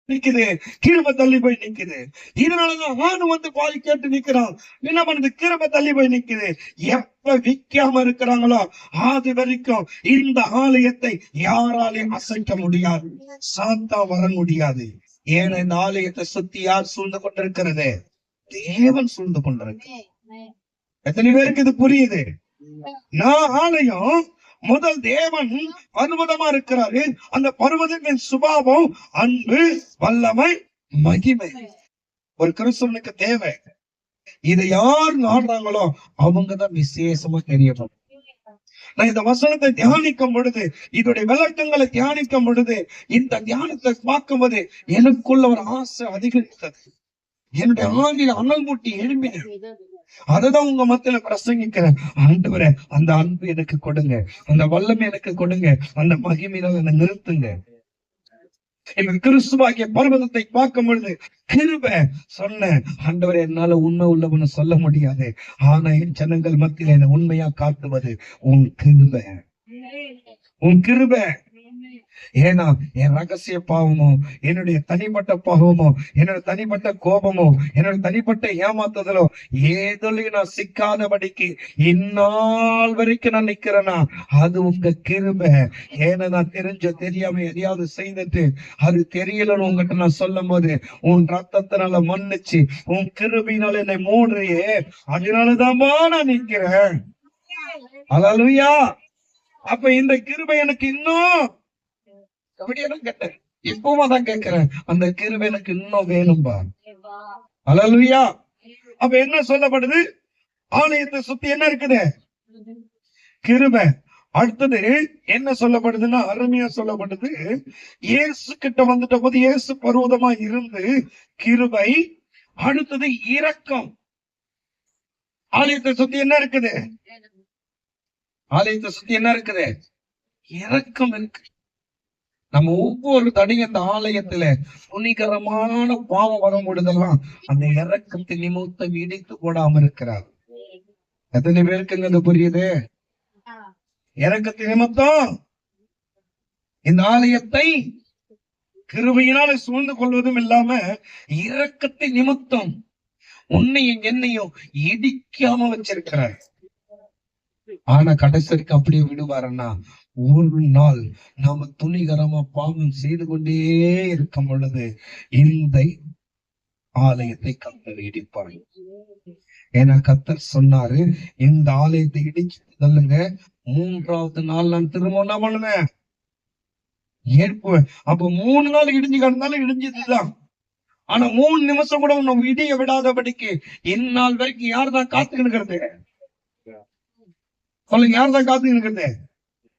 நிக்குது, கிருபை தள்ளி போய் நிக்குது. இதனாலதான் ஆணு வந்து பாதி கேட்டு நிக்கிறான். என்ன பண்ணுது? கிருபை தள்ளி போய் நிக்குது. எப்ப விக்காம இருக்கிறாங்களோ அது வரைக்கும் இந்த ஆலயத்தை யாராலையும் அசைக்க முடியாது, சாத்தா வர முடியாது. ஏன்னா இந்த ஆலயத்தை சுத்தி யார் சூழ்ந்து கொண்டிருக்கிறது? தேவன் சூழ்ந்து கொண்டிருக்கு. எத்தனை பேருக்கு இது புரியுது? நான் ஆலயம் முதல் தேவன் பர்வதமா இருக்கிறாரு. அந்த பர்வதத்தின் சுபாவம் அன்பு, வல்லமை, மகிமை ஒரு கிறிஸ்தவனுக்கு தேவை. இதை யார் நாடுறாங்களோ அவங்கதான் விசேஷமா தெரியணும். நான் இந்த வசனத்தை தியானிக்கும் பொழுது, இதோடைய விளக்கங்களை தியானிக்கும் பொழுது, இந்த தியானத்தை பார்க்கும்போது எனக்குள்ள ஒரு ஆசை அதிகரித்தது. என்னுடைய ஆவியில் அனல் மூட்டி எழும்பினேன். அததான் உங்க மத்தியில பிரசங்கிக்கிறேன். ஆண்டவரே, அந்த அன்பு எனக்கு கொடுங்க, அந்த வல்லமை எனக்கு கொடுங்க, அந்த மகிமையில என்னை நிறுத்துங்க. எங்க கிறிஸ்துவாகிய பர்வதத்தை பார்க்கும் பொழுது கிருபை சொன்ன ஆண்டவரே, என்னால உண்மை உள்ளவன்னு சொல்ல முடியாது. ஆனா என் ஜனங்கள் மத்தியில என்னை உண்மையா காட்டுவது உன் கிருபை, உன் கிருபை. ஏன்னா என் ரகசிய பாவமோ, என்னுடைய தனிப்பட்ட பாவமோ, என்னோட தனிப்பட்ட கோபமோ, என்னோட தனிப்பட்ட ஏமாத்துதலோ ஏதோலையும் நான் சிக்காதபடிக்கு இந்நாள் வரைக்கும் நான் நிக்கிறேன்னா அது உங்க கிருபை. ஏன்னா நான் தெரியாம எதையாவது செய்துட்டு அது தெரியலன்னு உங்ககிட்ட நான் சொல்லும் போது உன் ரத்தத்தினால மன்னிச்சு உன் கிருபையினால என்னை மூடுறியே, அதனாலதான்மா நான் நிக்கிறேன். அல்லேலூயா. அப்ப இந்த கிருபை எனக்கு இன்னும் கேட்டேன், இப்பவும் அதான் கேட்கிறேன், அந்த கிருபை எனக்கு இன்னும் வேணும்பா. அல்லேலூயா. அப்ப என்ன சொல்லப்படுது? ஆலயத்தை சுத்தி என்ன இருக்குது? கிருபை. அடுத்தது என்ன சொல்லப்படுதுன்னா, அருமையா சொல்லப்படுது, இயேசு கிட்ட வந்துட்ட போது இயேசு பர்வதமா இருந்து கிருபை. அடுத்தது இரக்கம். ஆலயத்தை சுத்தி என்ன இருக்குது? ஆலயத்தை சுத்தி என்ன இருக்குது? இரக்கம் இருக்கு. நம்ம ஒவ்வொரு தடையும் அந்த ஆலயத்துல துணிகரமான பாவம் வரும் பொழுதெல்லாம் அந்த இரக்கத்தை நிமித்தம் இடித்து போடாம இருக்கிறார். எத்தனை பேருக்கு அது புரியுது? இரக்கத்தை நிமித்தம் இந்த ஆலயத்தை கிருபையினால சூழ்ந்து கொள்வதும் இல்லாம இரக்கத்தை நிமித்தம் உன்னையும் என்னையும் இடிக்காம வச்சிருக்கிறார். ஆனா கடைசிக்கு அப்படியே விடுவாருன்னா, ஒரு நாள் நாம துணிகரமா பாவம் செய்து கொண்டே இருக்கும் பொழுது இந்த ஆலயத்தை கர்த்தர் இடிப்பார். ஏன்னா கர்த்தர் சொன்னாரு, இந்த ஆலயத்தை இடிச்சு தள்ளுங்க, 3வது நாள் நான் திரும்ப என்ன பண்ணுவேன்? ஏற்புவேன். அப்ப 3 நாள் இடிஞ்சு கிடந்தாலும் இடிஞ்சதுதான். ஆனா 3 நிமிஷம் கூட உன்னை இடிய விடாதபடிக்கு இந்நாள் வரைக்கும் யாருதான் காத்துக்கிட்டு? சொல்லுங்க, யாருதான் காத்துக்கிட்டு?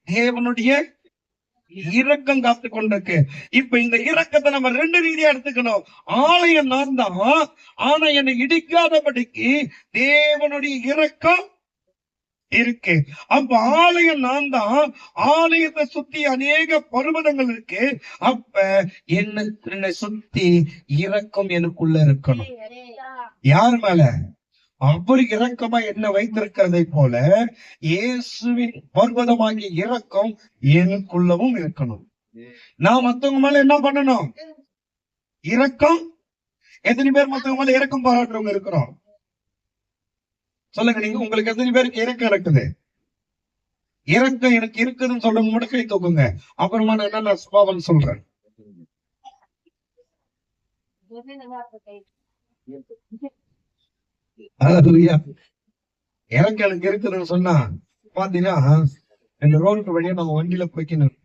தேவனுடைய இரக்கம் காத்து கொண்டிருக்கு. இப்ப இந்த இரக்கத்தை நம்ம 2 ரீதியா எடுத்துக்கணும். ஆலயம் நான் தான், ஆனா என்னை இடிக்காதபடிக்கு தேவனுடைய இரக்கம் இருக்கு. அப்ப ஆலயம் நான் தான், ஆலயத்தை சுத்தி அநேக பர்வதங்கள் இருக்கு. அப்ப என்னை சுத்தி இரக்கம் எனக்குள்ள இருக்கணும். யார் மேல? அவர் இரக்கமா என்ன வைத்திருக்கிறதை போல இயேசுவின் பர்வதமாகிய இரக்கம் எனக்குள்ளவும் இருக்கணும். நான் மத்தவங்க மேல என்ன பண்ணணும்? இரக்கம். எத்தனை பேர் மத்தவங்க மேல இரக்கம் பாராட்டுறவங்க இருக்கிறோம்? சொல்லுங்க, நீங்க உங்களுக்கு எத்தனை பேருக்கு இரக்கம் இருக்குது? இரக்கம் எனக்கு இருக்குதுன்னு சொல்றவங்க மட்டும் கை தூக்குங்க. அப்புறமா நான் என்ன சுபாவம் சொல்றேன். எனக்கு இருக்குதுன்னு சொன்னா பாத்தீங்கன்னா, இந்த ரோடு வழியா நம்ம வண்டியில போய்க்கணும்.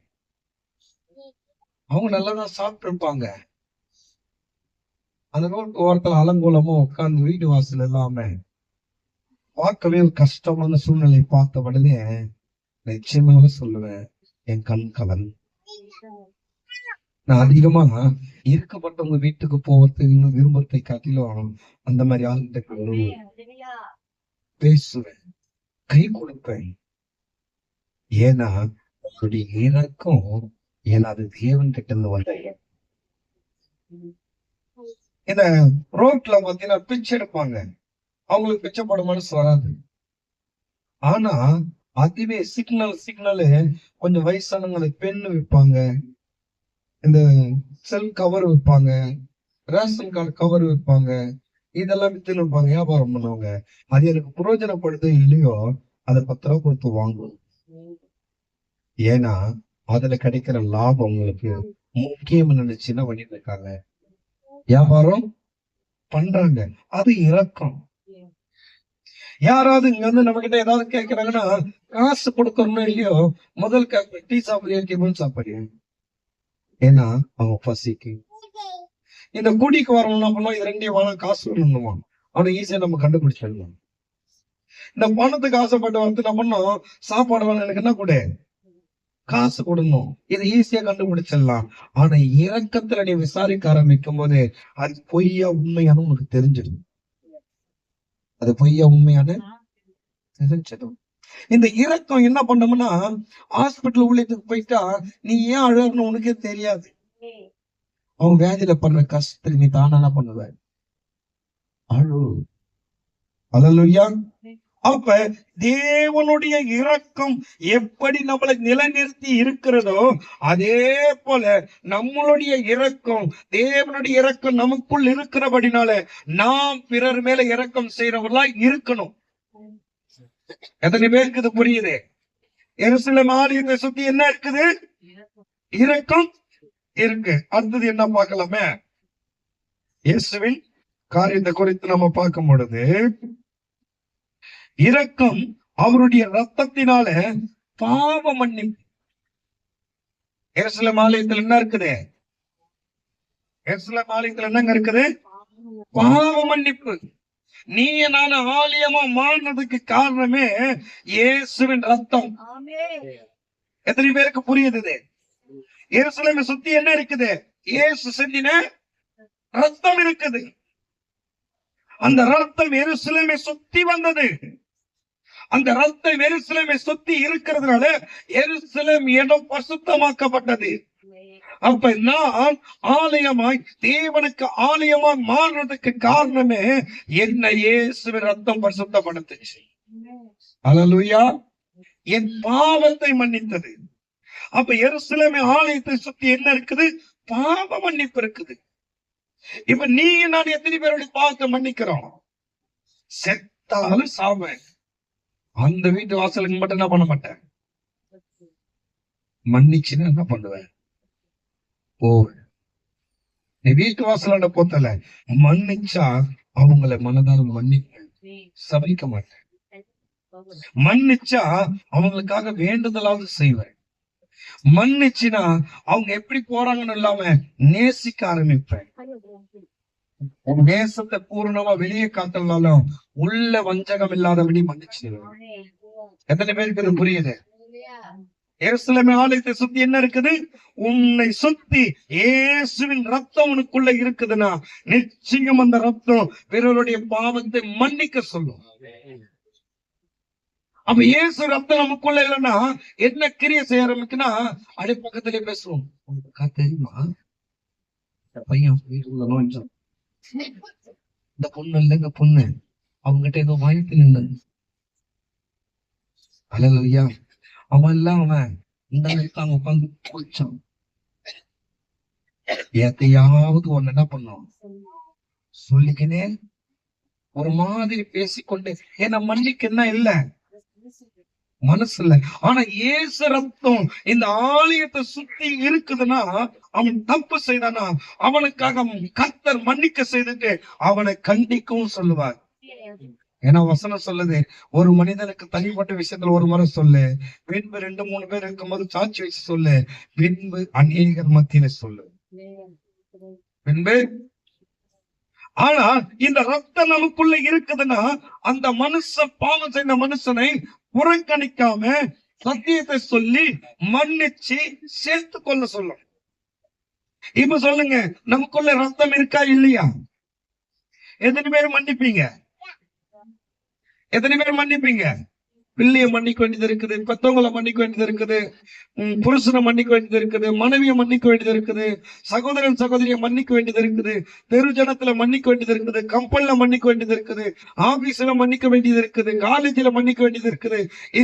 அவங்க நல்லாதான் சாப்பிட்டு இருப்பாங்க. அந்த ரோடு ஓரத்துல அலங்கோலமா உட்கார்ந்து வீடு வாசல் எல்லாமே பார்க்கவே ஒரு கஷ்டமான சூழ்நிலை பார்த்த உடனே நிச்சயமாக சொல்லுவேன், என் கண் கலன். நான் அதிகமா இருக்கப்பட்டவங்க வீட்டுக்கு போவதுக்கு இன்னும் விரும்பத்தை காட்டிலும் அந்த மாதிரி ஆளுகிட்ட பேசுவேன், கை கொடுப்பேன். ஏன்னா அவருடைய இறக்கம், ஏன்னா அது தேவன் கிட்ட இருந்து வந்த. இந்த ரோட்ல பாத்தீங்கன்னா பிச்சை எடுப்பாங்க, அவங்களுக்கு பிச்சை போட மனசு வராது. ஆனா அதுவே சிக்னல் கொஞ்சம் வயசானவங்களை பெண்ணு வைப்பாங்க, இந்த செல் கவர் விற்பாங்க, ரேஷன் கார்டு கவர் விற்பாங்க, இதெல்லாம் வித்து இருப்பாங்க, வியாபாரம் பண்ணுவாங்க. அது எனக்கு பிரயோஜனப்படுது இல்லையோ அதை 10 ரூபா கொடுத்து வாங்குவோம். ஏன்னா அதுல கிடைக்கிற லாபம் உங்களுக்கு முக்கியம் நினைச்சுன்னா பண்ணிட்டு இருக்காங்க, வியாபாரம் பண்றாங்க. அது இரக்கம். யாராவது இங்க வந்து நம்ம கிட்ட ஏதாவது கேட்கறாங்கன்னா காசு கொடுக்கறோம்னு இல்லையோ முதல் டீ சாப்பிடுறியா, டிபன் சாப்பிடுறியா? ஏன்னா அவன் பசிக்கு. இந்த குடிக்கு வரணும் என்ன பண்ணுவோம், இது ரெண்டையும் வாங்க காசு வேணும்னுவான். அவனை ஈஸியா நம்ம கண்டுபிடிச்சிடலாம். இந்த பணத்துக்கு ஆசைப்பட்டு வந்து என்ன பண்ணோம், சாப்பாடு வேணும் எனக்கு என்ன கூட காசு கொடுக்கணும், இதை ஈஸியா கண்டுபிடிச்சிடலாம். ஆனா இரக்கத்துல நீ விசாரிக்க ஆரம்பிக்கும் போது அது பொய்யா உண்மையான உனக்கு தெரிஞ்சிடும். அது பொய்யா உண்மையான தெரிஞ்சிடும். இந்த இரக்கம் என்ன பண்ணோம்னா, ஹாஸ்பிட்டல் உள்ளத்துக்கு போயிட்டா நீ ஏன் அழகுன்னு உனக்கே தெரியாது. அவன் வியாதியில பண்ற கஷ்டத்துக்கு நீ தானா என்ன பண்ணுவ, அழு. அல்லேலூயா. அப்ப தேவனுடைய இரக்கம் எப்படி நம்மளை நிலைநிறுத்தி இருக்கிறதோ அதே போல நம்மளுடைய இரக்கம், தேவனுடைய இரக்கம் நமக்குள் இருக்கிறபடினால நாம் பிறர் மேல இரக்கம் செய்யறவர்களா இருக்கணும். எத்தனை பேருக்கு இது புரியுது? எருசலேம் ஆலயத்தை சுத்தி என்ன இருக்குது? இரக்கம் இருக்கு. அடுத்தது என்ன பார்க்கலாமே, இயேசுவின் காரியத்தை குறித்து நம்ம பார்க்கும் பொழுது இரக்கம் அவருடைய ரத்தத்தினால பாவ மன்னிப்பு. எருசலேம் ஆலயத்தில் என்ன இருக்குது? எருசலேம் ஆலயத்தில் என்னங்க இருக்குது? பாவ மன்னிப்பு. நீ நான் ஆலயமா மாறினதுக்கு காரணமே இயேசுவின் ரத்தம். எத்தனை பேருக்கு புரியுது? எருசலேமை சுத்தி என்ன இருக்குது? இயேசு சிந்தின ரத்தம் இருக்குது. அந்த ரத்தம் எருசலேமை சுத்தி வந்தது. அந்த ரத்தம் எருசலேமை சுத்தி இருக்கிறதுனால எருசலேம் இடம் பரிசுத்தமாக்கப்பட்டது. அப்ப நான் ஆலயமாய் தேவனுக்கு ஆலயமாய் மாறுறதுக்கு காரணமே என்ன? இயேசுவின் ரத்தம் பரிசுத்தப்படுத்துச்சு. அல்லேலூயா. என் பாவத்தை மன்னித்தது. அப்ப எருசலேமை ஆலயத்தை சுத்தி என்ன இருக்குது? பாவ மன்னிப்பு இருக்குது. இப்ப நீ நான் எத்தனை பேருடைய பாவத்தை மன்னிக்கிறோம்? செத்தாலும் சாவேன், அந்த வீட்டு வாசலுக்கு மட்டும் என்ன பண்ண மாட்டேன், மன்னிச்சுன்னு என்ன பண்ணுவேன், போவேன். நீ வீட்டு வாசலாட போத்தல மன்னிச்சா அவங்களை மனதார மன்னிப்பேன், சபிக்க மாட்டேன். மன்னிச்சா அவங்களுக்காக வேண்டுதலாவது செய்வேன். மன்னிச்சுனா அவங்க எப்படி போறாங்கன்னு இல்லாம நேசிக்க ஆரம்பிப்பேன். நேசத்தை பூர்ணமா வெளியே காட்டலாலும் உள்ள வஞ்சகம் இல்லாதபடி மன்னிச்சிருவேன். எத்தனை பேருக்கு இது புரியுது? எருசலேம் ஆலயத்தை சுத்தி என்ன இருக்குது? உன்னை சுத்தி இயேசுவின் ரத்தம் உனக்குள்ள இருக்குதுன்னா நிச்சயம் அந்த ரத்தம் பிறருடைய பாவத்தை மன்னிக்க சொல்லும். அப்ப இயேசு ரத்தம் நமக்குள்ள இல்லைன்னா என்ன கிரியை செய்ய ஆரம்பிக்குன்னா அடி பக்கத்திலே பேசுவோம். உங்களுக்கு தெரியுமா பையன் நோஞ்சம், இந்த பொண்ணு இல்லைங்க பொண்ணு அவங்ககிட்ட ஏதோ வாய்ப்பு நின்னது. அல்லேலூயா. அவன் எல்லாம் அவன் இந்த நேரத்துல உட்காந்து குளிச்சான். எதையாவது ஒண்ணு என்ன பண்ணும் சொல்லிக்கினே ஒரு மாதிரி பேசிக்கொண்டு, ஏன்னா மன்னிக்க என்ன இல்ல மனசு இல்ல. ஆனா இயேசு ரத்தம் இந்த ஆலயத்தை சுத்தி இருக்குதுன்னா அவன் தப்பு செய்தானா அவனுக்காக கர்த்தர் மன்னிக்க செய்துட்டு அவனை கண்டிக்கவும் சொல்லுவார். ஏன்னா வசனம் சொல்லுது, ஒரு மனிதனுக்கு தனிப்பட்ட விஷயத்துல ஒரு முறை சொல்லு, பின்பு 2-3 பேர் இருக்கும்போது சாட்சி வச்சு சொல்லு, பின்பு அநேகர் மத்தியில சொல்லு, பின்பு. ஆனா இந்த ரத்தம் நமக்குள்ள இருக்குதுன்னா அந்த மனுஷன் பாவம் செய்த மனுஷனை புறக்கணிக்காம சத்தியத்தை சொல்லி மன்னிச்சு சேர்த்து கொள்ள சொல்லும். இப்ப சொல்லுங்க, நமக்குள்ள ரத்தம் இருக்கா இல்லையா? எத்தனை பேர் மன்னிப்பீங்க? எத்தனை பேர் மன்னிப்பீங்க? பிள்ளைய மன்னிக்க வேண்டியது இருக்குது, பெத்தவங்களை மன்னிக்க வேண்டியது இருக்குது, புருஷனை மன்னிக்க வேண்டியது இருக்குது, மனைவியை மன்னிக்க வேண்டியது இருக்குது, சகோதரன் சகோதரியை மன்னிக்க வேண்டியது இருக்குது, தெரு ஜனத்துல மன்னிக்க வேண்டியது இருக்குது, கம்பெனில மன்னிக்க வேண்டியது இருக்குது, ஆபீஸ்ல மன்னிக்க வேண்டியது இருக்குது, காலேஜ்ல மன்னிக்க வேண்டியது இருக்குது,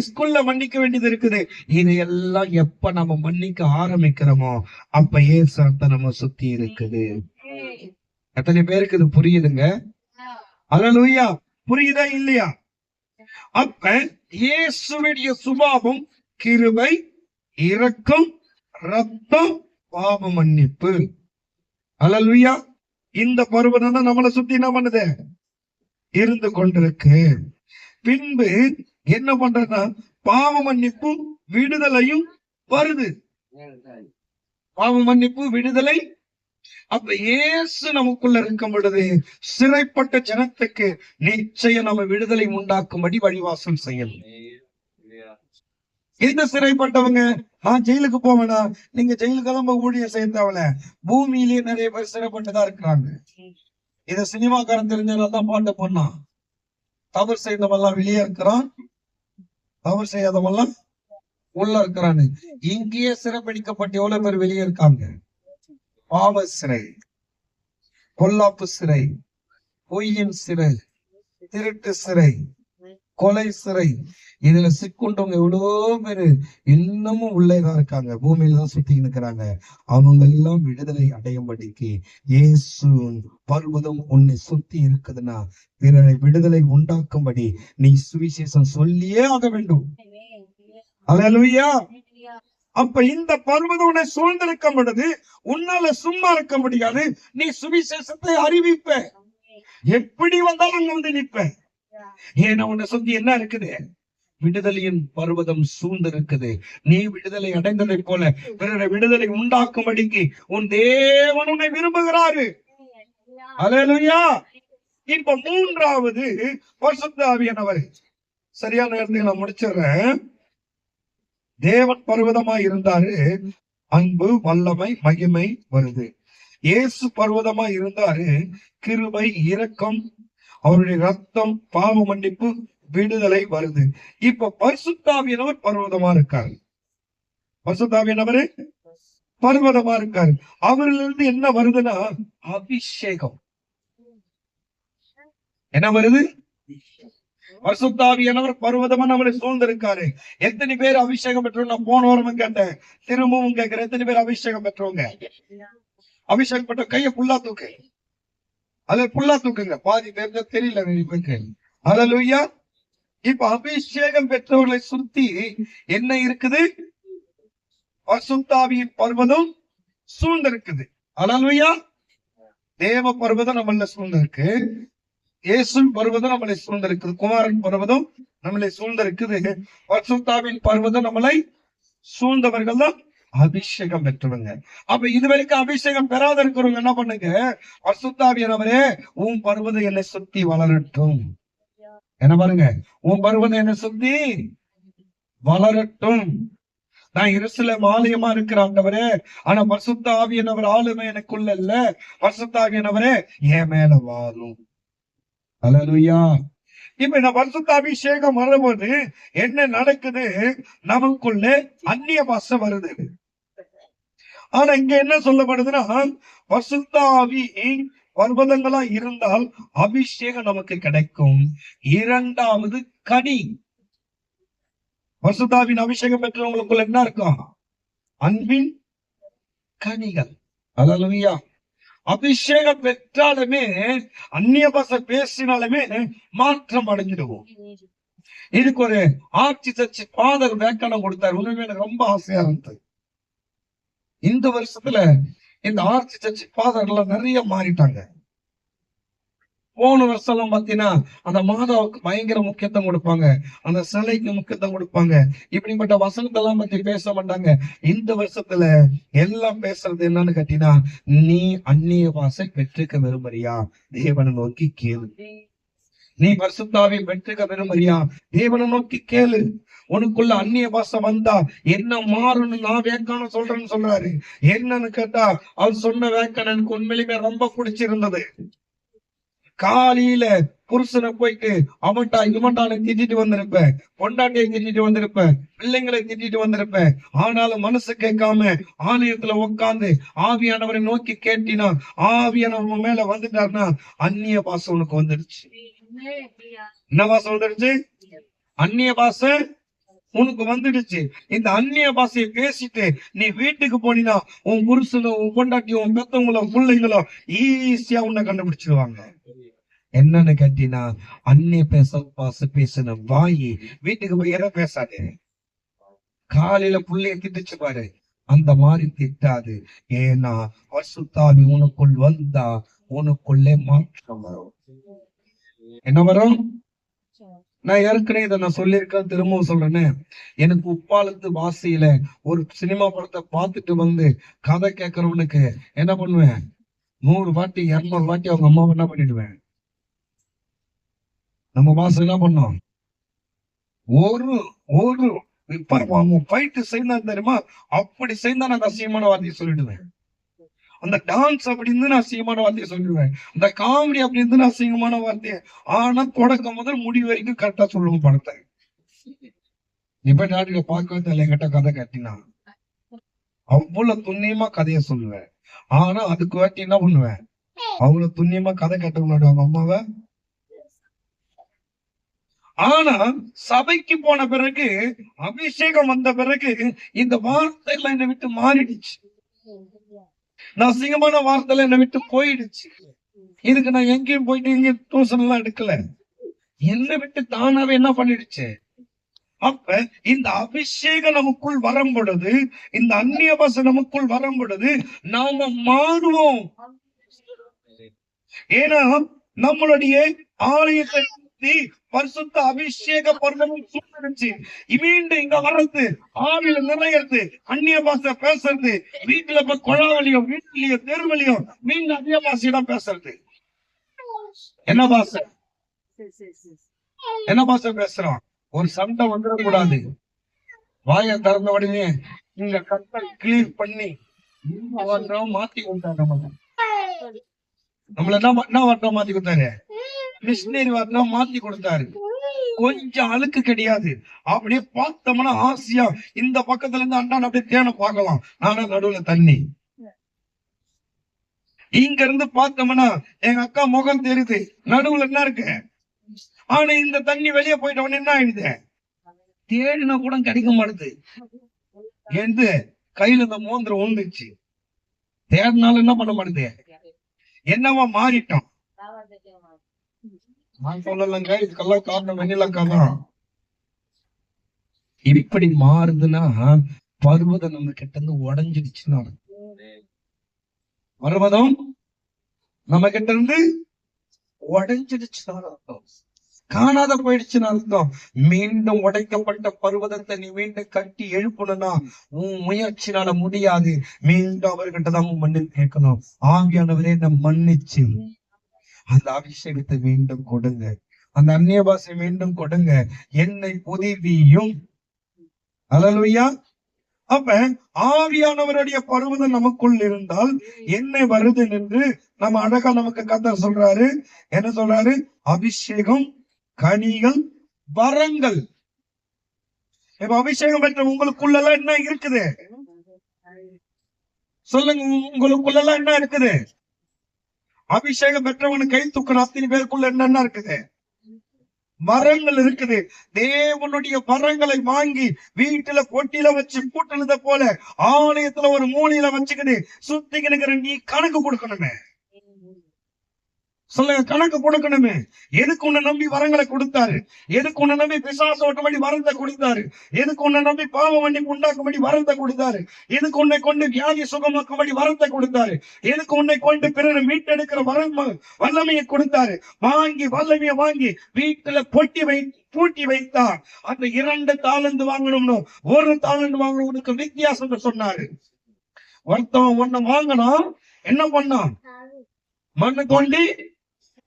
ஸ்கூல்ல மன்னிக்க வேண்டியது இருக்குது. இதையெல்லாம் எப்ப நம்ம மன்னிக்க ஆரம்பிக்கிறோமோ அப்ப ஏசாத்த நம்ம சுத்தி இருக்குது. எத்தனை பேருக்கு இது புரியுதுங்க? அல்லேலூயா. புரியுதா இல்லையா? அப்ப இயேசுவுடைய சுபாவம் கிருபை, இரக்கம், இரத்தம், பாவ மன்னிப்பு. அல்லேலூயா. இந்த பருவம் தான் நம்மளை சுத்தி என்ன பண்ணுது? இருந்து கொண்டிருக்கு. பின்பு என்ன பண்றதுன்னா பாவ மன்னிப்பு விடுதலையும் வருது. பாவ மன்னிப்பு விடுதலை. அப்ப இயேசு நமக்குள்ள இருக்கும் பொழுது சிறைப்பட்ட ஜனத்துக்கு நிச்சயம் நம்ம விடுதலை உண்டாக்கும்படி வழிவாசல் செய்யணும். இந்த சிறைப்பட்டவங்க ஜெயிலுக்கு போவேனா, நீங்க ஜெயிலுக்கு கிளம்ப ஊழியம் செய்ய தேவையில்ல. பூமியிலேயே நிறைய பேர் சிறைப்பட்டுதான் இருக்கிறாங்க. இத சினிமாக்காரன் தெரிஞ்சதான் பாட்டு பண்ணான். தவறு செய்தவெல்லாம் வெளியே இருக்கிறான், தவறு செய்யாதவெல்லாம் உள்ள இருக்கிறான்னு. இங்கேயே சிறைப்பிடிக்கப்பட்டு எவ்வளவு பேர் வெளியே இருக்காங்க? பாவ சிறை, பொல்லாப்பு சிறை, பொய்யின் சிறை, திருட்டு சிறை, கொலை சிறை, இதுல சிக்கொண்டவங்க எவ்வளோ பேரு இன்னமும் உள்ளேதான் இருக்காங்க, பூமியில தான் சுத்தி இருக்கிறாங்க. அவங்க எல்லாம் விடுதலை அடையும்படிக்கு இயேசு பர்வதம் உன்னை சுத்தி இருக்குதுன்னா பிறரை விடுதலை உண்டாக்கும்படி நீ சுவிசேஷம் சொல்லியே ஆக வேண்டும். அல்லேலூயா. அப்ப இந்த பர்வதம் உன்னை சூழ்ந்திருக்கும் பொழுது உன்னால சும்மா இருக்க முடியாது. நீ சுவிசேஷத்தை அறிவிப்ப. எப்படி வந்தாலும் அங்க வந்து நிற்ப. ஏன்னா உன்னை சுத்தி என்ன இருக்குது? விடுதலையின் பர்வதம் சூழ்ந்து இருக்குது. நீ விடுதலை அடைந்ததை போல பிறரை விடுதலை உண்டாக்கும்படிக்கு உன் தேவன் உன்னை விரும்புகிறாரு. அல்லேலூயா. இப்ப மூன்றாவது பரிசுத்த ஆவியானவர். சரியான நேரத்தில் நான் முடிச்சிடுறேன். தேவன் பர்வதமாய் இருந்தாரு, அன்பு, வல்லமை, மகிமை வருது. இயேசு பர்வதமாய் இருந்தாரு, கிருபை, இரக்கம், அவருடைய ரத்தம், பாவ மன்னிப்பு, விடுதலை வருது. இப்ப பரிசுத்தாவியானவர் பர்வதமா இருக்காரு. பரிசுத்தாவியானவர் பர்வதமா இருக்காரு. அவரிலிருந்து என்ன வருதுன்னா அபிஷேகம். என்ன வருது? பரிசுத்தாவியானவர் பர்வதமா நம்மளை சூழ்ந்திருக்காரு. எத்தனை பேர் அபிஷேகம் பெற்றோம்? நான் போன வாரம் கேட்டேன், திரும்பவும் கேட்கிறேன். எத்தனை பேர் அபிஷேகம் பெற்றவங்க? அபிஷேகம் பெற்ற கைய புல்லா தூக்கு. அது புல்லா தூக்குங்க. பாதி பேருக்கு தெரியல நிறைய பேருக்கு. அல்லேலூயா. இப்ப அபிஷேகம் பெற்றவர்களை சுத்தி என்ன இருக்குது? பரிசுத்தாவியின் பர்வதம் சூழ்ந்திருக்குது. அல்லேலூயா. தேவ பர்வதம் நம்மள சூழ்ந்திருக்கு. இயேசு பர்வதம் நம்மளை சூழ்ந்திருக்குது. குமாரன் பர்வதம் நம்மளை சூழ்ந்திருக்குது. பரிசுத்தாவின் பர்வதம் நம்மளை சூழ்ந்தவர்கள் தான் அபிஷேகம் பெற்றவங்க. அப்ப இதுவரைக்கும் அபிஷேகம் பெறாத இருக்கிறவங்க என்ன பண்ணுங்க? பரிசுத்தாவியானவரே உன் பர்வதம் என்னை சுத்தி வளரட்டும். என்ன பாருங்க, உன் பர்வதம் என்னை சுத்தி வளரட்டும். நான் எருசலேம் ஆலயமா இருக்கிற ஆண்டவரே, ஆனா பரிசுத்த ஆவியானவர் ஆளுமை எனக்குள்ள இல்ல. பரிசுத்த ஆவியானவரே என் மேல வாழும். அல்லேலூயா. இப்ப இந்த பரிசுத்த அபிஷேகம் வரும்போது என்ன நடக்குது? நமக்குள்ள அந்நிய பாஷை வருது. ஆனா இங்க என்ன சொல்லப்படுதுன்னா, பரிசுத்த ஆவி பர்வதங்களா இருந்தால் அபிஷேகம் நமக்கு கிடைக்கும். இரண்டாவது கனி. பரிசுத்தாவின் அபிஷேகம் பெற்றவங்களுக்குள்ள என்ன இருக்கும்? அன்பின் கனிகள். அல்லேலூயா. அபிஷேகம் பெற்றாலுமே அந்நிய பாஷை பேசினாலுமே மாற்றம் அடைஞ்சிடுவோம். இதுக்கு ஒரு ஆட்சி சர்ச்சை ஃபாதர் வியாக்கியானம் கொடுத்தாரு. உண்மையில எனக்கு ரொம்ப ஆசையா இருந்தது. இந்த வருஷத்துல இந்த ஆர்ச்சி சர்ச் ஃபாதர் எல்லாம் நிறைய மாறிட்டாங்க. போன வருஷம் எல்லாம் பாத்தீங்கன்னா அந்த மாதாவுக்கு பயங்கர முக்கியத்துவம் கொடுப்பாங்க, அந்த சிலைக்கு முக்கியத்துவம் கொடுப்பாங்க. இப்படிப்பட்ட வசனத்தெல்லாம் பத்தி பேச மாட்டாங்க. இந்த வருஷத்துல எல்லாம் பேசுறது என்னன்னு கேட்டீங்கன்னா, நீ அந்நிய பாஷை பெற்றுக்க விரும்புறியா? தேவனை நோக்கி கேளு. நீ பரிசுத்தாவை பெற்றுக்க விரும்புறியா? தேவனை நோக்கி கேளு. உனக்குள்ள அந்நிய பாஷை வந்தா என்ன மாறும்னு நான் வியாக்கியானம் சொல்றேன்னு சொல்றாரு. என்னன்னு கேட்டா அவர் சொன்ன வியாக்கியானம் எனக்கு உண்மையிலுமே ரொம்ப பிடிச்சிருந்தது. காலையில புருஷனை போயிட்டு அவன்டா இவன்டான்னு திட்டிட்டு வந்திருப்பேன், பொண்டாட்டியை திட்டிட்டு வந்திருப்பேன், பிள்ளைங்களை திட்டிட்டு வந்திருப்பேன். ஆனாலும் மனசு கேட்காம ஆலயத்துல உட்கார்ந்து ஆவியானவரை நோக்கி கேட்டினா, ஆவியானவர் மேல வந்துட்டாருன்னா அந்நிய பாசம் உனக்கு வந்துடுச்சு. என்ன பாசம் வந்துடுச்சு? அந்நிய பாசம் உனக்கு வந்துடுச்சு. இந்த அந்நிய பாஷையை பேசிட்டு நீ வீட்டுக்கு போனீனா உன் புருஷனும் உன் பொண்டாட்டியும் உன் பெத்தவங்களும் பிள்ளைங்களும் ஈஸியா உன்னை கண்டுபிடிச்சிருவாங்க. என்னன்னு கேட்டீங்கன்னா, அந்நிய பேசின வாயி வீட்டுக்கு போய் எதை பேசாது. காலையில புள்ளைய திட்டுச்சு பாரு, அந்த மாதிரி திட்டாது. ஏன்னா பரிசுத்தாவி உனக்குள் வந்தா உனக்குள்ளே மாற்றம் வரும். என்ன வரும்? நான் ஏற்கனவே இதை நான் சொல்லியிருக்கேன், திரும்பவும் சொல்றேன்னு. எனக்கு உப்பாலத்து வாசியில ஒரு சினிமா படத்தை பார்த்துட்டு வந்து கதை கேட்கறவனுக்கு என்ன பண்ணுவேன், 100 வாட்டி 200 வாட்டி அவங்க அம்மாவை என்ன பண்ணிடுவேன். நம்ம பாசம் என்ன பண்ணோம், ஒரு ஒரு ஃபைட்டு செய்தா தெரியுமா, அப்படி செய்தா நான் அசிங்கமான வார்த்தையை சொல்லிடுவேன். அந்த டான்ஸ் அப்படி இருந்து நான் அசிங்கமான வார்த்தையை சொல்லிடுவேன். அந்த காமெடி அப்படி இருந்து நான் அசிங்கமான வார்த்தையை. ஆனா தொடக்கம் முதல் முடிவு வரைக்கும் கரெக்டா சொல்லுவோம் படத்தை. இப்ப நாட்டுல பார்க்கவே தெரியல என்கிட்ட கதை கட்டினா அவ்வளவு துண்ணியமா கதையை சொல்லுவேன். ஆனா அதுக்கு வாட்டி என்ன பண்ணுவேன், அவ்வளவு துண்ணியமா கதை கட்ட முன்னாடி அவங்க அம்மாவை. ஆனா சபைக்கு போன பிறகு, அபிஷேகம் வந்த பிறகு இந்த வார்த்தை எல்லாம் என்னை விட்டு மாறிடுச்சு. நான் அசிங்கமான வார்த்தை என்னை விட்டு போயிடுச்சு. இதுக்கு நான் எங்கேயும் போயிட்டு எங்கேயும் டியூஷன் எல்லாம் எடுக்கல. என்னை விட்டு தானாவே என்ன பண்ணிடுச்சு. அப்ப இந்த அபிஷேகம் நமக்குள் வரும் பொழுது, இந்த அந்நிய பாஷை நமக்குள் வரும் பொழுது நாம மாறுவோம். ஏன்னா நம்மளுடைய ஆலயத்தை பரிசுத்த அபிஷேக பர்வதம் சூழ்ந்துருச்சு. மீண்டும் இங்க வர்றது, ஆவியில நிறையறது, அந்நிய பாஷை பேசுறது, வீட்டுல போய் கொழாவலியும் வீட்டுலயும் தெருவலியும் மீண்டும் அந்நிய பாஷையிடம் பேசுறது. என்ன பாஷை? என்ன பாஷை பேசுறோம்? ஒரு சண்டை வந்துடக்கூடாது. வாயை திறந்த உடனே இங்க கட்டை கிளீர் பண்ணி மாத்தி கொடுத்தாங்க. நம்மள என்ன வட்டம் மாத்தி கொடுத்தாரு, மிஷினரி வட்டம் மாத்தி கொடுத்தாரு. கொஞ்சம் அழுக்கு கிடையாது. அப்படியே பார்த்தோம்னா ஆசையா இந்த பக்கத்துல இருந்து அண்டான் அப்படியே தேனை பார்க்கலாம். ஆனா நடுவுல தண்ணி. இங்க இருந்து பார்த்தோம்னா எங்க அக்கா முகம் தெரியுது, நடுவுல என்ன இருக்கு. ஆனா இந்த தண்ணி வெளியே போயிட்ட உடனே என்ன ஆயிடுது, தேடினா கூட கிடைக்க மாட்டுது. எந்த கையில இந்த மோந்திரம் விழுந்துச்சு, தேடினாலும் என்ன பண்ண மாட்டுது. என்னவா மாறிட்டோம். நான் சொல்லலங்க, இதுக்கெல்லாம் காரணம் வெண்ணிலக்கா தான். இப்படி மாறுதுன்னா பர்வதம் நம்ம கிட்ட இருந்து உடஞ்சிடுச்சுன்னா, பர்வதம் நம்ம கிட்ட இருந்து உடைஞ்சிடுச்சுன்னா அர்த்தம், காணாத போயிடுச்சுன்னு அர்த்தம். மீண்டும் உடைக்கப்பட்ட பர்வதத்தை நீ மீண்டும் கட்டி எழுப்பணும்னா உன் முயற்சினால முடியாது. மீண்டும் அவர்கிட்ட தான் மன்னிப்பு கேட்கணும். ஆவியானவரே நம்ம மன்னிச்சு அந்த அபிஷேகத்தை மீண்டும் கொடுங்க, அந்த அந்நிய பாஷை மீண்டும் கொடுங்க, என்னை புதிவியும். அல்லேலூயா. அப்ப ஆவியானவருடைய பர்வதம் நமக்குள் இருந்தால் என்ன வருது என்று நம்ம அழகா நமக்கு கர்த்தர் சொல்றாரு. என்ன சொல்றாரு? அபிஷேகம், கனிகள், வரங்கள். இப்ப அபிஷேகம் பெற்ற உங்களுக்குள்ளெல்லாம் என்ன இருக்குது சொல்லுங்க, உங்களுக்குள்ளெல்லாம் என்ன இருக்குது? அபிஷேகம் பெற்றவனு கை தூக்கணும். அத்தனை பேருக்குள்ள என்னென்ன இருக்குது? வரங்கள் இருக்குது. தேவனுடைய வரங்களை வாங்கி வீட்டுல பொட்டியில வச்சு பூட்டினத போல ஆலயத்துல ஒரு மூலையில வச்சுக்கிட்டு சுத்திக்கிட்டு நீ கணக்கு கொடுக்கணுமே. சொல்லுங்க, கணக்கு கொடுக்கணுமே. எதுக்கு உன்னை நம்பி வரங்களை கொடுத்தாரு? எதுக்கு உன்னை நம்பி பிசாசு ஓட்டும்படி வரத்தை கொடுத்தாரு? எதுக்கு உன்னை நம்பி பாவ வண்டி உண்டாக்கும்படி வரத்தை கொடுத்தாரு? எதுக்கு உன்னை கொண்டு வியாதி சுகமாக்கும்படி வரத்தை கொடுத்தாரு? எதுக்கு உன்னை கொண்டு பிறரை மீட்டெடுக்கிற வல்லமையை கொடுத்தாரு? வல்லமையை வாங்கி வீட்டுல பூட்டி வைத்தார். அந்த 2 தாலந்து வாங்கணும்னு 1 தாலந்து வாங்கணும், உனக்கு வித்தியாசம் சொன்னாரு. ஒருத்தவன் ஒண்ணு வாங்கினா என்ன பண்ணான்? மண்ணு கொண்டு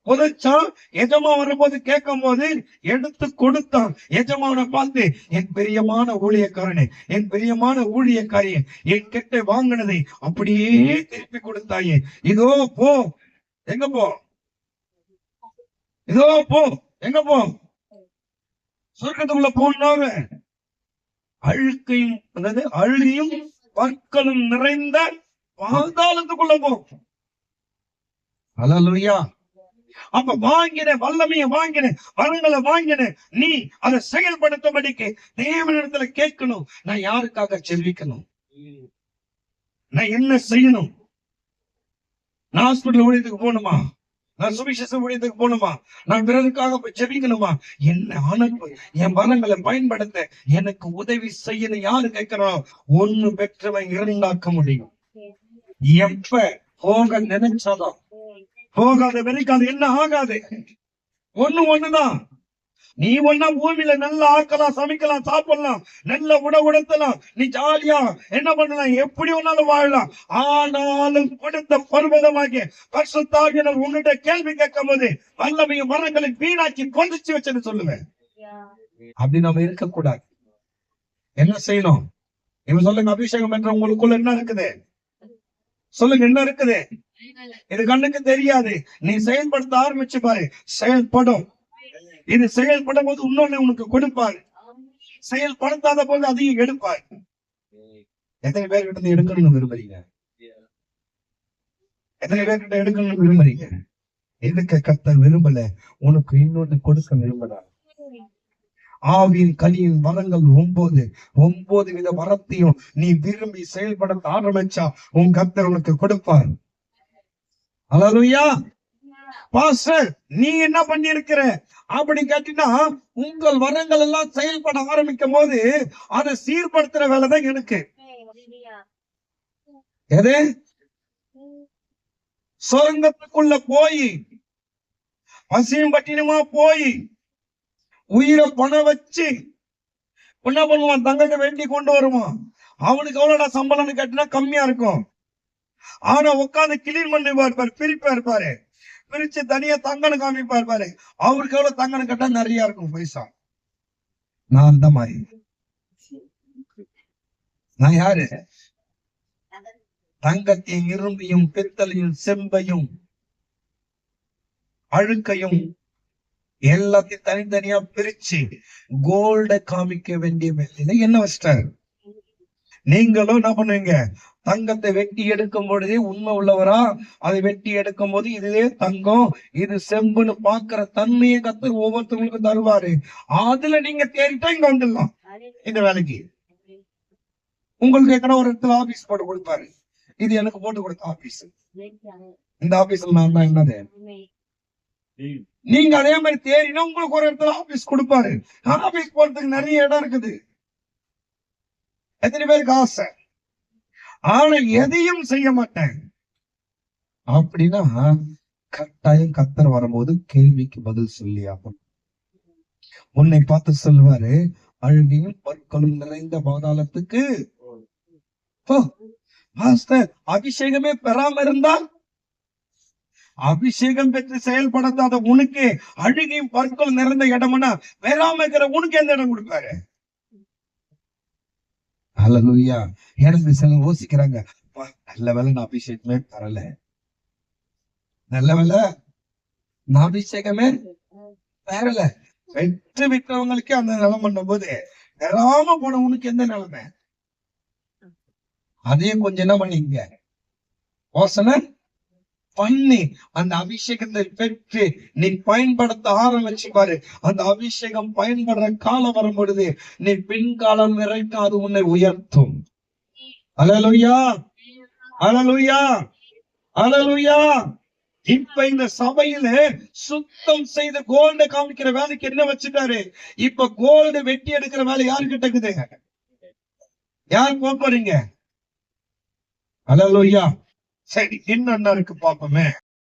புதைச்சான். எஜமா வரும்போது கேட்கும் போது எடுத்து கொடுத்தான். எஜமானை பார்த்து, என் பிரியமான ஊழியக்காரனே, என் பிரியமான ஊழியக்காரியே, என் கிட்ட வாங்கினதை அப்படியே திருப்பி கொடுத்தாயே, இதோ போ. எங்க போ? இதோ போ, எங்க போ, சொர்க்கத்துக்குள்ள போனாரு. அழுக்கையும், அதாவது அழுகையும் பற்களும் நிறைந்த பாதாளத்துக்குள்ள போ. அல்லேலூயா. அப்ப வாங்கின வல்லமையை வாங்கின வரங்களை வாங்கின நீ அதை செயல்படுத்தும்படிக்கு தேவனிடத்துல கேட்கணும். நான் யாருக்காக செல்விக்கணும்? நான் என்ன செய்யணும்? நான் ஹாஸ்பிட்டல் ஊழியத்துக்கு போகணுமா? நான் சுவிசேஷ ஊழியத்துக்கு போகணுமா? நான் பிறருக்காக போய் ஜெபிக்கணுமா? என்ன அனுப்பு, என் வரங்களை பயன்படுத்த எனக்கு உதவி செய்யணும். யாரு கேட்கிறோம்? ஒண்ணு பெற்றவன் இரண்டாக்க முடியும். எப்ப போக நினைச்சாதான், போகாத வரைக்கும் அது என்ன ஆகாது. ஒண்ணுதான். நீ ஒன்னா பூமியில நல்லா ஆக்கலாம், சமைக்கலாம், சாப்பிடலாம், நல்ல உணவுடுத்தலாம், நீ ஜாலியா என்ன பண்ணலாம், எப்படி ஒன்னாலும் வாழலாம். ஆனாலும் கொடுத்த பர்வதமாகிய பரிசுத்தாவியானவர் உங்ககிட்ட கேள்வி கேட்கும் போது வல்லமையும் மரங்களை வீணாக்கி கொதிச்சு வச்சுன்னு சொல்லுவேன். அப்படி நம்ம இருக்கக்கூடாது. என்ன செய்யணும்? இவன் சொல்லுங்க, அபிஷேகம் என்ற உங்களுக்குள்ள என்ன இருக்குது? சொல்லுங்க, என்ன இருக்குது? இது கண்ணுக்கு தெரியாது. நீ செயல்படுத்த ஆரம்பிச்சு பாரு, செயல்படும். இது செயல்படும் போது இன்னொன்னு உனக்கு கொடுப்பாரு. செயல்படுத்தாத போது அதையும் எடுப்பாரு. எத்தனை பேர்கிட்ட எடுக்கணும்னு விரும்புறீங்க? எத்தனை பேர்கிட்ட எடுக்கணும்னு விரும்புறீங்க? எதுக்கு கர்த்தர் விரும்பல? உனக்கு இன்னொன்னு கொடுக்க விரும்புறார். ஆவியின் கனியின் வரங்கள் 9 வித வரத்தையும் நீ விரும்பி செயல்படுத்த ஆரம்பிச்சா உன் கர்த்தர் உனக்கு கொடுப்பார். அல்லேலூயா. பாஸ்டர், நீ என்ன பண்ணி இருக்கிற அப்படி கேட்டீங்கன்னா, உங்கள் வரங்கள் எல்லாம் செயல்பட ஆரம்பிக்கும் போது அதை சீர்படுத்துற வேலைதான் எனக்கு. எது? சொர்க்கத்துக்குள்ள போய் பசியும் பட்டினுமா போய் உயிரை பணம் வச்சு என்ன பண்ணுவான்? தங்கத்தை வேண்டி கொண்டு வருவான். அவனுக்கு எவ்வளவுடா சம்பளம்னு கேட்டினா கம்மியா இருக்கும். ஆனா உட்காந்து கிளீன் பண்ணி பார்ப்பாரு, பிரிப்பா இருப்பாரு, பிரிச்சு தனியா தங்கன்னு காமிப்பா இருப்பாரு. அவருக்கு எவ்வளவு தங்கன்னு கேட்டா நிறைய இருக்கும் பைசா. நான் அந்த மாதிரி. நான் யாரு? தங்கத்தையும் இரும்பையும் பித்தளையும் செம்பையும் அழுக்கையும் எல்லாத்தையும் தனித்தனியா பிரிச்சு கோல்ட காமிக்க வேண்டிய வேலையில என்ன வச்சிட்டாரு. நீங்களும் என்ன பண்ணுவீங்க? தங்கத்தை வெட்டி எடுக்கும் பொழுதே உண்மை உள்ளவரா? அதை வெட்டி எடுக்கும் போது இதுவே தங்கம், இது செம்புன்னு பாக்குற தன்மையை கர்த்தர் ஒவ்வொருத்தவங்களுக்கும் தருவாரு. அதுல நீங்க தேடிட்டா இங்க வந்துடலாம். இந்த வேலைக்கு உங்களுக்கு எத்தனை ஒரு இடத்துல ஆபீஸ் போட்டு கொடுப்பாரு. இது எனக்கு போட்டு கொடுத்த ஆபீஸ். இந்த ஆபீஸ்ல நான் தான் என்னது. நீங்க அதே மாதிரி தேடினா உங்களுக்கு ஒரு இடத்துல ஆபீஸ் கொடுப்பாரு. ஆபீஸ் போறதுக்கு நிறைய இடம் இருக்குது. எத்தனை பேருக்கு ஆசை? ஆனா எதையும் செய்ய மாட்டேன் அப்படின்னா கட்டாயம் கர்த்தர் வரும்போது கேள்விக்கு பதில் சொல்லி ஆகும். உன்னை பார்த்து சொல்லுவாரு, அழுகையும் பற்களும் நிறைந்த பாதாளத்துக்கு போ. அபிஷேகமே பெறாம இருந்தால், அபிஷேகம் பெற்று செயல்படுத்தாத உனக்கு அழுகையும் பற்களும் நிறைந்த இடம்னா பெறாம இருக்கிற உனக்கு எந்த இடம் கொடுப்பாரு? அல்லேலூயா. எனக்கு சில யோசிக்கிறாங்க, நல்ல வேலை நான் அபிஷேகமே தரல, நல்ல வேலை நான் அபிஷேகமே தரல. பெற்று விட்டவங்களுக்கே அந்த நிலம் பண்ணும் போது பெறாம போன உனக்கு எந்த நிலைமை? அதையும் கொஞ்சம் என்ன பண்ணீங்க? யோசனை பண்ணி அந்த அபிஷேகத்தை பெற்று நீ பயன்படுத்த ஆரம்பிச்சு பாரு. அந்த அபிஷேகம் பயன்படுற காலம் வரும் பொழுது நீ பின்காலம் வரைக்கும் அது உன்னை உயர்த்தும். அல்லேலூயா, அல்லேலூயா, அல்லேலூயா. இப்ப இந்த சபையில சுத்தம் செய்த கோல்ட காமிக்கிற வேலைக்கு என்ன வச்சுட்டாரு? இப்ப கோல்டு வெட்டி எடுக்கிற வேலை யாருக்கிட்ட இருக்குது? யார் போறீங்க? அல்லேலூயா. சரி, என்ன இருக்கு பாப்போமே.